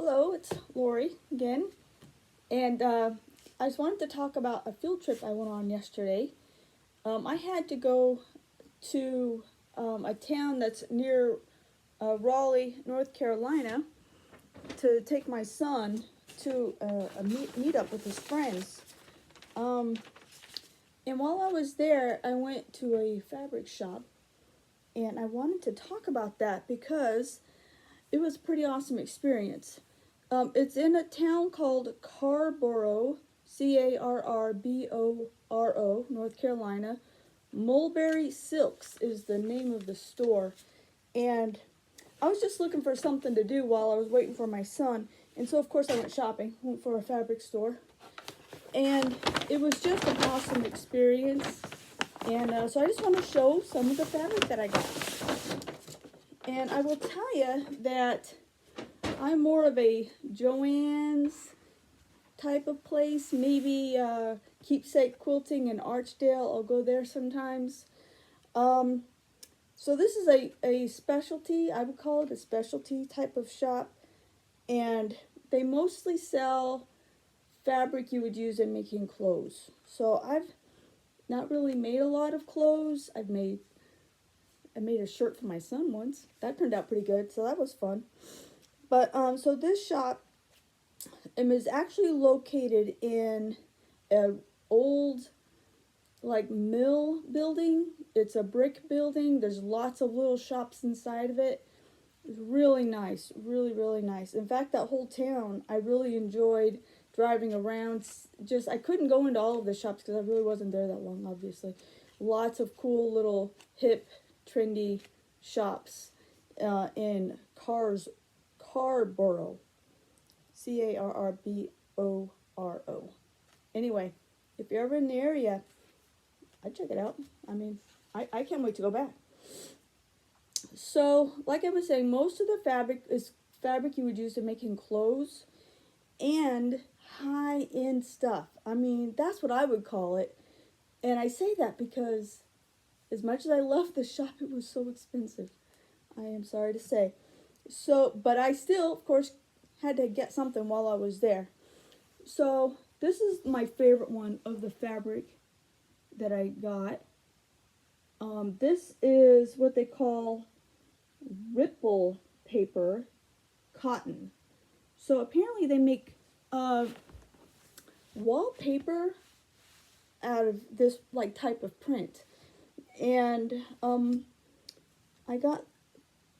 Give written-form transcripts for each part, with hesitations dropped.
Hello, it's Lori again, and I just wanted to talk about a field trip I went on yesterday. I had to go to a town that's near Raleigh, North Carolina, to take my son to a meetup with his friends. Um, and while I was there, I went to a fabric shop, and I wanted to talk about that because it was a pretty awesome experience. It's in a town called Carrboro, Carrboro, North Carolina. Mulberry Silks is the name of the store. And I was just looking for something to do while I was waiting for my son. And so, of course, I went shopping, went for a fabric store. And it was just an awesome experience. And so I just want to show some of the fabric that I got. And I will tell you that I'm more of a Joann's type of place. Maybe Keepsake Quilting in Archdale. I'll go there sometimes. So this is a specialty, I would call it a specialty type of shop. And they mostly sell fabric you would use in making clothes. So I've not really made a lot of clothes. I made a shirt for my son once. That turned out pretty good, so that was fun. But so this shop is actually located in an old like mill building. It's a brick building. There's lots of little shops inside of it. It's really nice, really nice. In fact, that whole town, I really enjoyed driving around. Just I couldn't go into all of the shops because I really wasn't there that long, obviously. Lots of cool little hip, trendy shops in Carrboro, Carrboro. Anyway, if you're ever in the area, I'd check it out. I mean, I can't wait to go back. So, like I was saying, most of the fabric is fabric you would use in making clothes and high-end stuff. I mean, that's what I would call it. And I say that because as much as I love the shop, it was so expensive. I am sorry to say. So, but I still, of course, had to get something while I was there. So, this is my favorite one of the fabric that I got. This is what they call ripple paper cotton. So, apparently they make wallpaper out of this like type of print. And I got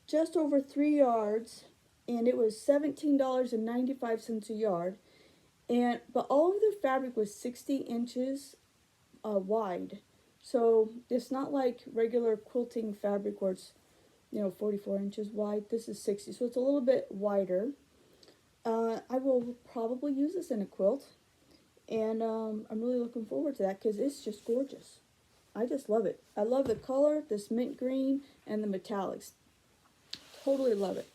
just over 3 yards, and it was $17.95 a yard. But all of the fabric was 60 inches wide. So it's not like regular quilting fabric where it's 44 inches wide. This is 60, so it's a little bit wider. I will probably use this in a quilt, and I'm really looking forward to that because it's just gorgeous. I just love it. I love the color, this mint green, and the metallics. Totally love it.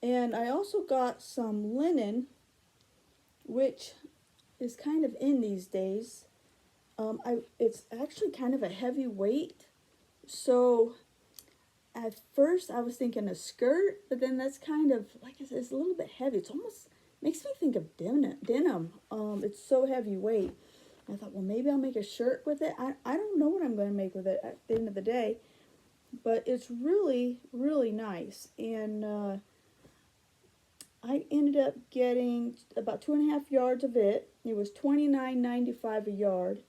And I also got some linen, which is kind of in these days. It's actually kind of a heavy weight. So at first I was thinking a skirt, but then that's kind of, like I said, it's a little bit heavy. It's almost makes me think of denim. It's so heavy weight. I thought, well, maybe I'll make a shirt with it. I don't know what I'm going to make with it at the end of the day. But it's really nice. And I ended up getting about 2.5 yards of it. It was $29.95 a yard.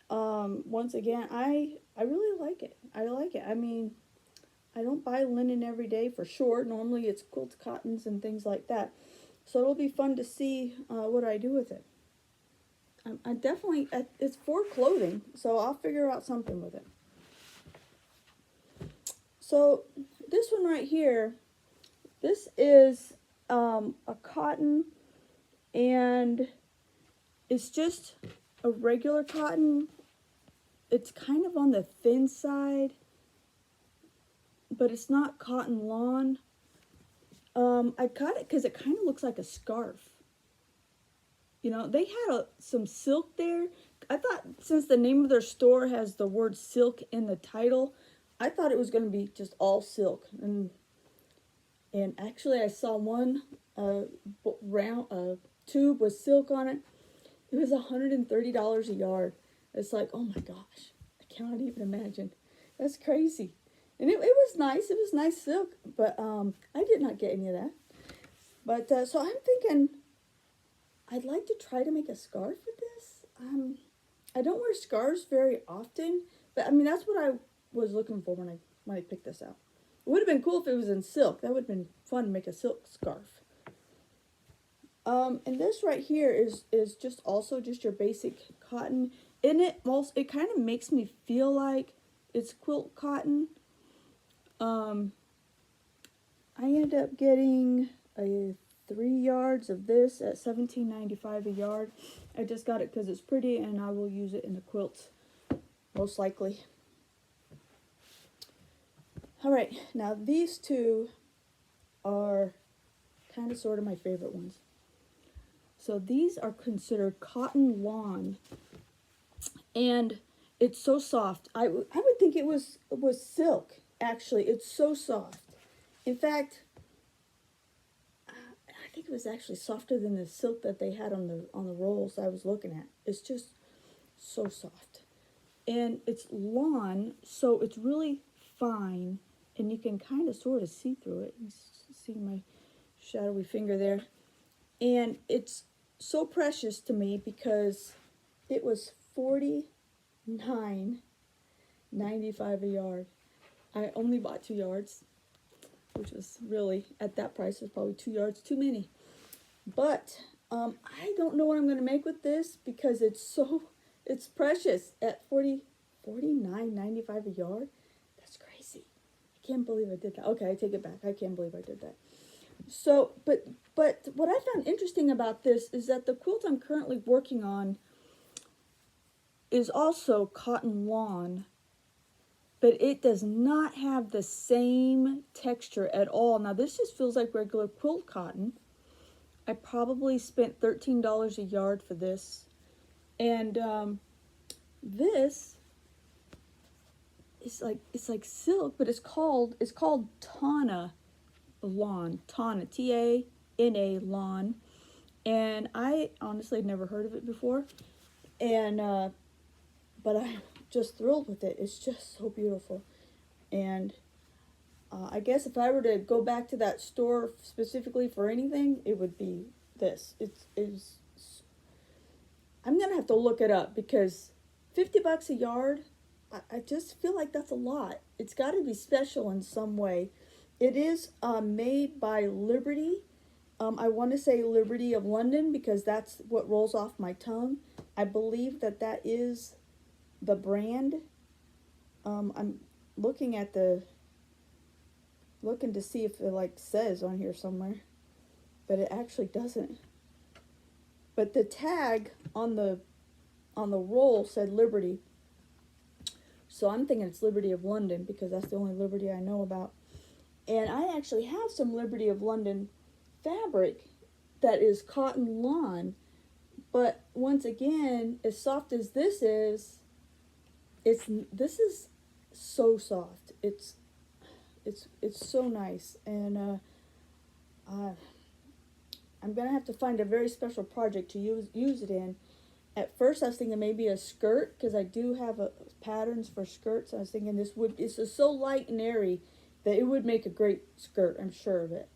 Once again, I really like it. I like it. I mean, I don't buy linen every day for sure. Normally it's quilted cottons and things like that. So it'll be fun to see what I do with it. I definitely, it's for clothing, so I'll figure out something with it. So this one right here, this is a cotton, and it's just a regular cotton. It's kind of on the thin side, but it's not cotton lawn. I got it because it kind of looks like a scarf. They had some silk there. I thought since the name of their store has the word silk in the title, I thought it was going to be just all silk. And And actually I saw one round tube with silk on it. It was $130 a yard. It's like, oh my gosh, I cannot even imagine. That's crazy. And it was nice. It was nice silk, but I did not get any of that. But so I'm thinking I'd like to try to make a scarf with this. I don't wear scarves very often, but I mean that's what I was looking for when I picked this out. It would have been cool if it was in silk. That would have been fun to make a silk scarf. And this right here is just also just your basic cotton. And it kind of makes me feel like it's quilt cotton. I ended up getting 3 yards of this at $17.95 a yard. I just got it because it's pretty and I will use it in the quilts most likely. Alright, now these two are kind of sort of my favorite ones. So these are considered cotton lawn, and it's so soft. I would think it was silk. Actually, it's so soft. In fact, I think it was actually softer than the silk that they had on the rolls I was looking at. It's just so soft, and it's lawn, so it's really fine, and you can kind of sort of see through it. You see my shadowy finger there. And it's so precious to me because it was $49.95 a yard. I only bought 2 yards, which was really, at that price, was probably 2 yards too many. But I don't know what I'm going to make with this because it's precious at $49.95 a yard. That's crazy. I can't believe I did that. Okay, I take it back. I can't believe I did that. So, but what I found interesting about this is that the quilt I'm currently working on is also cotton lawn, but it does not have the same texture at all. Now, this just feels like regular quilt cotton. I probably spent $13 a yard for this, and this is it's like silk, but it's called Tana lawn, Tana, T-A-N-A lawn, and I honestly had never heard of it before, and but I'm just thrilled with it. It's just so beautiful, and I guess if I were to go back to that store specifically for anything, it would be this. It's I'm gonna have to look it up because $50 a yard, I just feel like that's a lot. It's got to be special in some way. It is made by Liberty. I want to say Liberty of London because that's what rolls off my tongue. I believe that is the brand. I'm looking to see if it says on here somewhere, but it actually doesn't. But the tag on the roll said Liberty, so I'm thinking it's Liberty of London because that's the only Liberty I know about. And I actually have some Liberty of London fabric that is cotton lawn, but once again, as soft as this is, this is so soft. It's so nice, and I'm gonna have to find a very special project to use it in. At first, I was thinking maybe a skirt because I do have patterns for skirts. I was thinking it's just so light and airy that it would make a great skirt. I'm sure of it.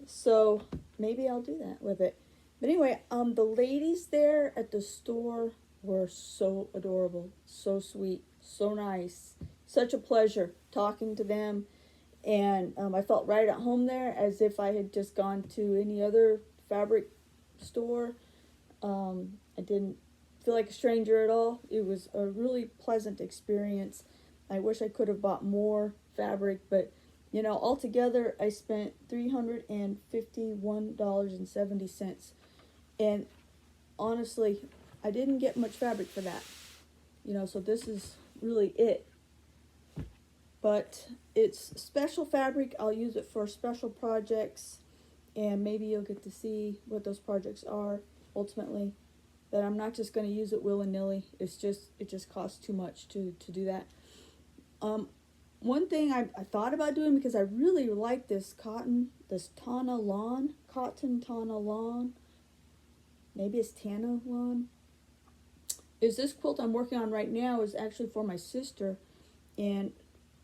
So maybe I'll do that with it. But anyway, the ladies there at the store were so adorable, so sweet, so nice. Such a pleasure talking to them. And I felt right at home there as if I had just gone to any other fabric store. I didn't feel like a stranger at all. It was a really pleasant experience. I wish I could have bought more fabric, but altogether I spent $351.70. And honestly, I didn't get much fabric for that. So this is really it. But it's special fabric. I'll use it for special projects, and maybe you'll get to see what those projects are ultimately. But I'm not just going to use it willy-nilly. It just costs too much to do that. one thing I thought about doing, because I really like this cotton, this Tana lawn, cotton Tana lawn, maybe it's Tana lawn, is this quilt I'm working on right now is actually for my sister, and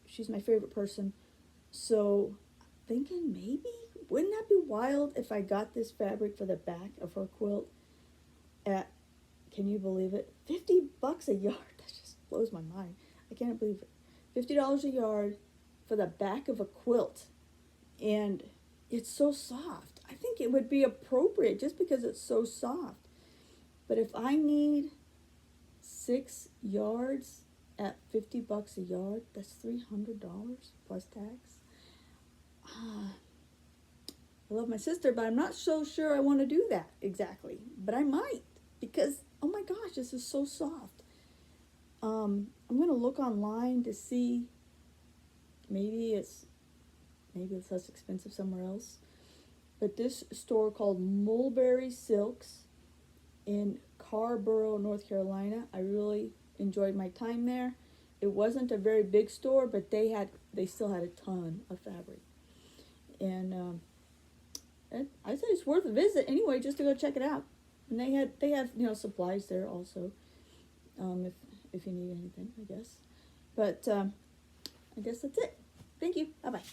she's my favorite person. So thinking maybe, wouldn't that be wild if I got this fabric for the back of her quilt at, can you believe it, $50 a yard? That just blows my mind. I can't believe it. $50 a yard for the back of a quilt, and it's so soft. I think it would be appropriate just because it's so soft. But if I need 6 yards at $50 a yard, that's $300 plus tax. I love my sister, but I'm not so sure I want to do that exactly. But I might, because oh my gosh, this is so soft. I'm gonna look online to see. Maybe it's less expensive somewhere else. But this store called Mulberry Silks in Carrboro, North Carolina, I really enjoyed my time there. It wasn't a very big store, but they still had a ton of fabric, and I say it's worth a visit anyway, just to go check it out. And they have supplies there also, if you need anything, I guess. But I guess that's it. Thank you. Bye bye.